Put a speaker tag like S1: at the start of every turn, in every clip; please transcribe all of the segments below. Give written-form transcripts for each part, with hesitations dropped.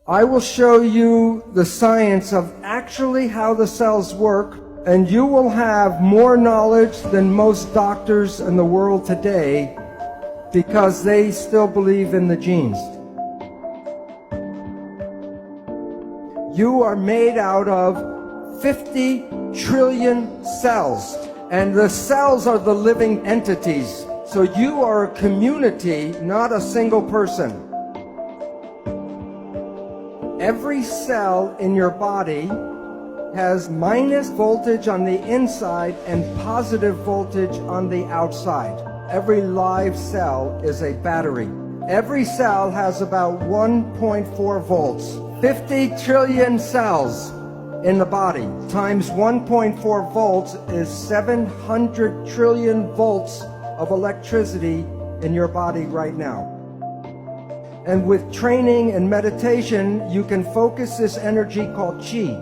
S1: I will show you the science of actually how the cells work, and you will have more knowledge than most doctors in the world today because they still believe in the genes. You are made out of 50 trillion cells, and the cells are the living entities. So you are a community, not a single person. Every cell in your body has minus voltage on the inside and positive voltage on the outside. Every live cell is a battery. Every cell has about 1.4 volts. 50 trillion cells in the body times 1.4 volts is 700 trillion volts of electricity in your body right now. And with training and meditation, you can focus this energy called chi,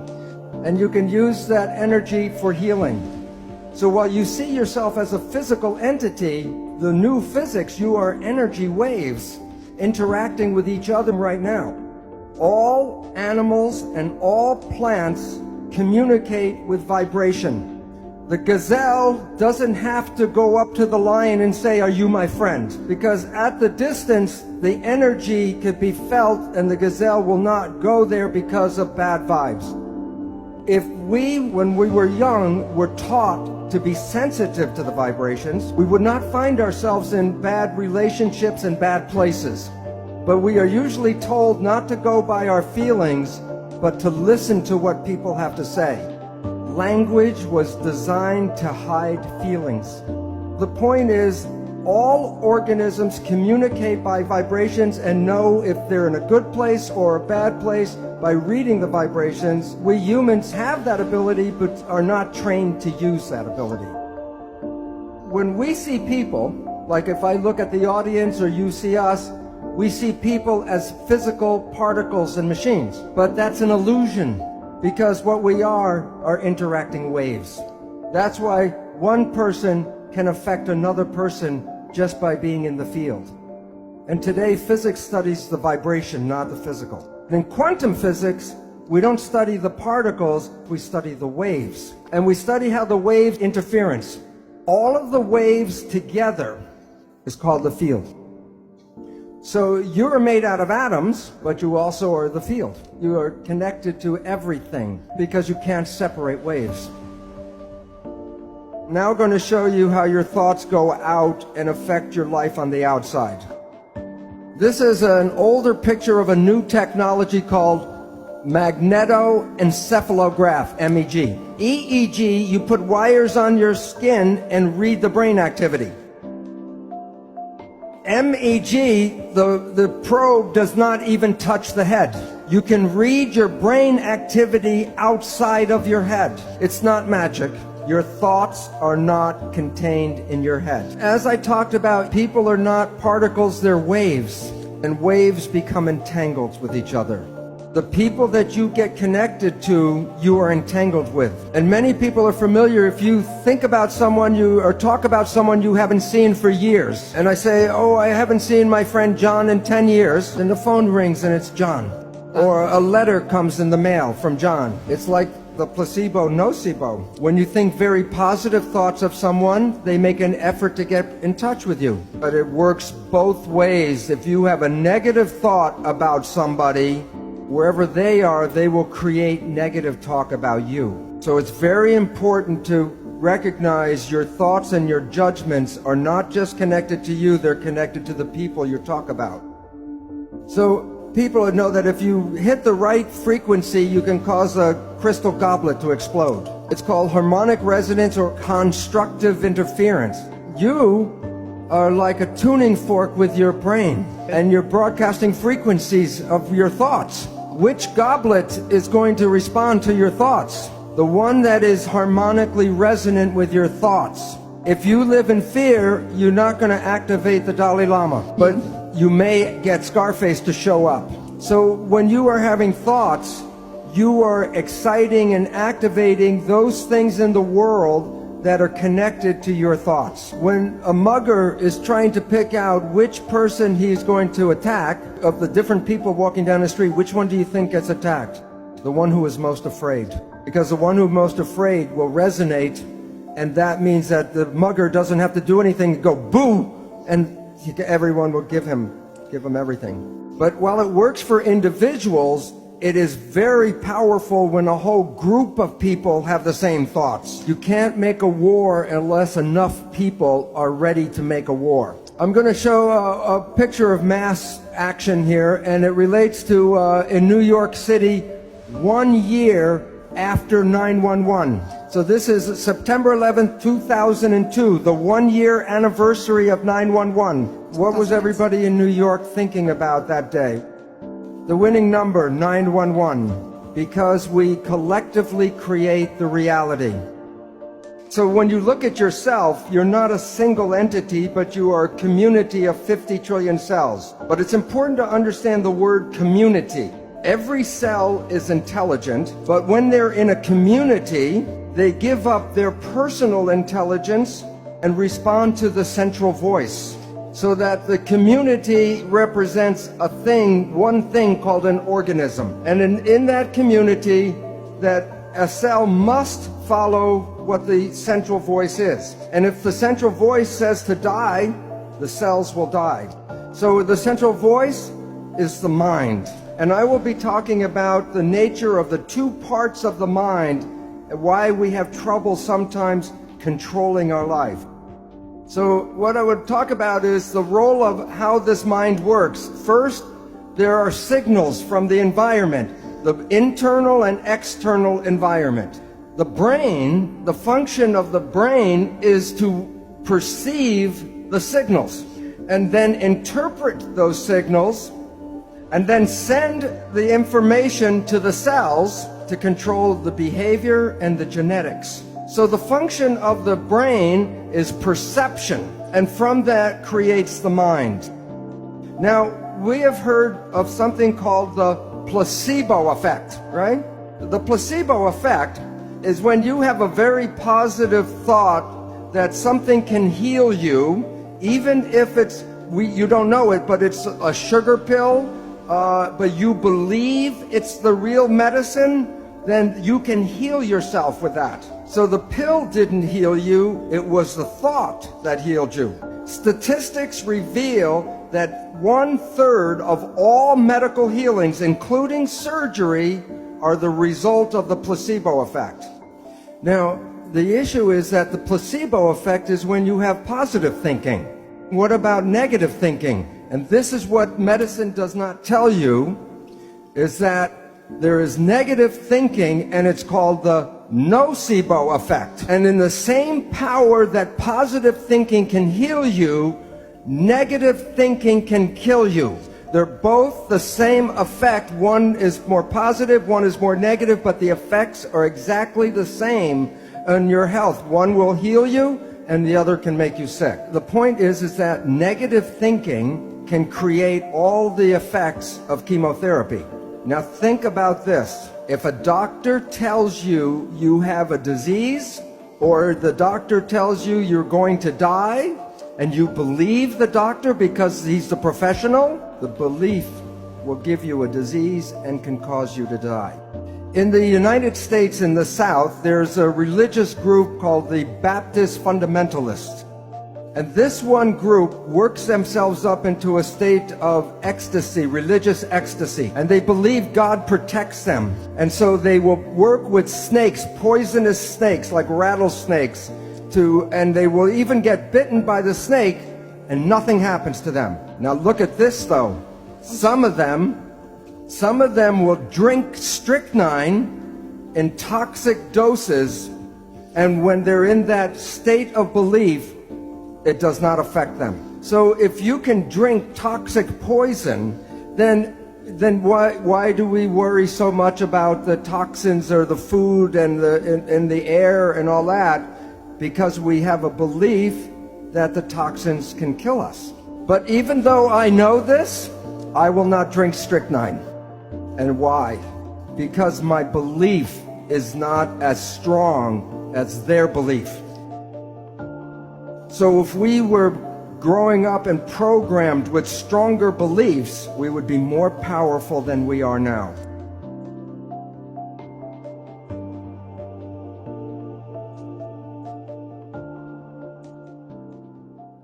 S1: and you can use that energy for healing. So while you see yourself as a physical entity, the new physics, you are energy waves interacting with each other right now. All animals and all plants communicate with vibration. The gazelle doesn't have to go up to the lion and say, "Are you my friend?" Because at the distance, the energy could be felt and the gazelle will not go there because of bad vibes. If we, when we were young, were taught to be sensitive to the vibrations, we would not find ourselves in bad relationships and bad places. But we are usually told not to go by our feelings, but to listen to what people have to say. Language was designed to hide feelings. The point is, all organisms communicate by vibrations and know if they're in a good place or a bad place by reading the vibrations. We humans have that ability but are not trained to use that ability. When we see people, like if I look at the audience or you see us, we see people as physical particles and machines. But that's an illusion, because what we are interacting waves. That's why one person can affect another person just by being in the field. And today, physics studies the vibration, not the physical. In quantum physics, we don't study the particles, we study the waves. And we study how the waves interference. All of the waves together is called the field. So you're made out of atoms, but you also are the field. You are connected to everything because you can't separate waves. Now I'm going to show you how your thoughts go out and affect your life on the outside. This is an older picture of a new technology called magnetoencephalograph, MEG. EEG, you put wires on your skin and read the brain activity. MEG, the probe does not even touch the head. You can read your brain activity outside of your head. It's not magic. Your thoughts are not contained in your head. As I talked about, people are not particles, they're waves. And waves become entangled with each other. The people that you get connected to, you are entangled with. And many people are familiar if you think about someone or talk about someone you haven't seen for years. And I say, "Oh, I haven't seen my friend John in 10 years. And the phone rings and it's John. Or a letter comes in the mail from John. It's like the placebo nocebo. When you think very positive thoughts of someone, they make an effort to get in touch with you. But it works both ways. If you have a negative thought about somebody, wherever they are, they will create negative talk about you. So it's very important to recognize your thoughts and your judgments are not just connected to you, they're connected to the people you talk about. So people know that if you hit the right frequency, you can cause a crystal goblet to explode. It's called harmonic resonance or constructive interference. You are like a tuning fork with your brain, and you're broadcasting frequencies of your thoughts. Which goblet is going to respond to your thoughts? The one that is harmonically resonant with your thoughts. If you live in fear, you're not going to activate the Dalai Lama, but you may get Scarface to show up. So when you are having thoughts, you are exciting and activating those things in the world that are connected to your thoughts. When a mugger is trying to pick out which person he's going to attack, of the different people walking down the street, which one do you think gets attacked? The one who is most afraid. Because the one who's most afraid will resonate, and that means that the mugger doesn't have to do anything, go boo, and everyone will give him everything. But while it works for individuals, it is very powerful when a whole group of people have the same thoughts. You can't make a war unless enough people are ready to make a war. I'm going to show a picture of mass action here, and it relates to in New York City 1 year after 9/11. So this is September 11th, 2002, the 1-year anniversary of 9/11. What was everybody in New York thinking about that day? The winning number, 911, because we collectively create the reality. So when you look at yourself, you're not a single entity, but you are a community of 50 trillion cells. But it's important to understand the word community. Every cell is intelligent, but when they're in a community, they give up their personal intelligence and respond to the central voice. So that the community represents a thing, one thing called an organism. And in that community, that a cell must follow what the central voice is. And if the central voice says to die, the cells will die. So the central voice is the mind. And I will be talking about the nature of the two parts of the mind and why we have trouble sometimes controlling our life. So what I would talk about is the role of how this mind works. First, there are signals from the environment, the internal and external environment. The brain, the function of the brain is to perceive the signals and then interpret those signals and then send the information to the cells to control the behavior and the genetics. So the function of the brain is perception, and from that creates the mind. Now, we have heard of something called the placebo effect, right? The placebo effect is when you have a very positive thought that something can heal you, even if you don't know it, but it's a sugar pill, but you believe it's the real medicine, then you can heal yourself with that. So the pill didn't heal you, it was the thought that healed you. Statistics reveal that 1/3 of all medical healings, including surgery, are the result of the placebo effect. Now, the issue is that the placebo effect is when you have positive thinking. What about negative thinking? And this is what medicine does not tell you, is that there is negative thinking, and it's called the nocebo effect. And in the same power that positive thinking can heal you, negative thinking can kill you. They're both the same effect. One is more positive, one is more negative, but the effects are exactly the same on your health. One will heal you, and the other can make you sick. The point is that negative thinking can create all the effects of chemotherapy. Now think about this. If a doctor tells you you have a disease, or the doctor tells you you're going to die, and you believe the doctor because he's the professional, the belief will give you a disease and can cause you to die. In the United States, in the South, there's a religious group called the Baptist Fundamentalists. And this one group works themselves up into a state of ecstasy, religious ecstasy. And they believe God protects them. And so they will work with snakes, poisonous snakes like rattlesnakes, and they will even get bitten by the snake and nothing happens to them. Now look at this though. Some of them will drink strychnine in toxic doses, and when they're in that state of belief, it does not affect them. So if you can drink toxic poison, then why do we worry so much about the toxins or the food and the air and all that? Because we have a belief that the toxins can kill us. But even though I know this, I will not drink strychnine. And why? Because my belief is not as strong as their belief. So if we were growing up and programmed with stronger beliefs, we would be more powerful than we are now.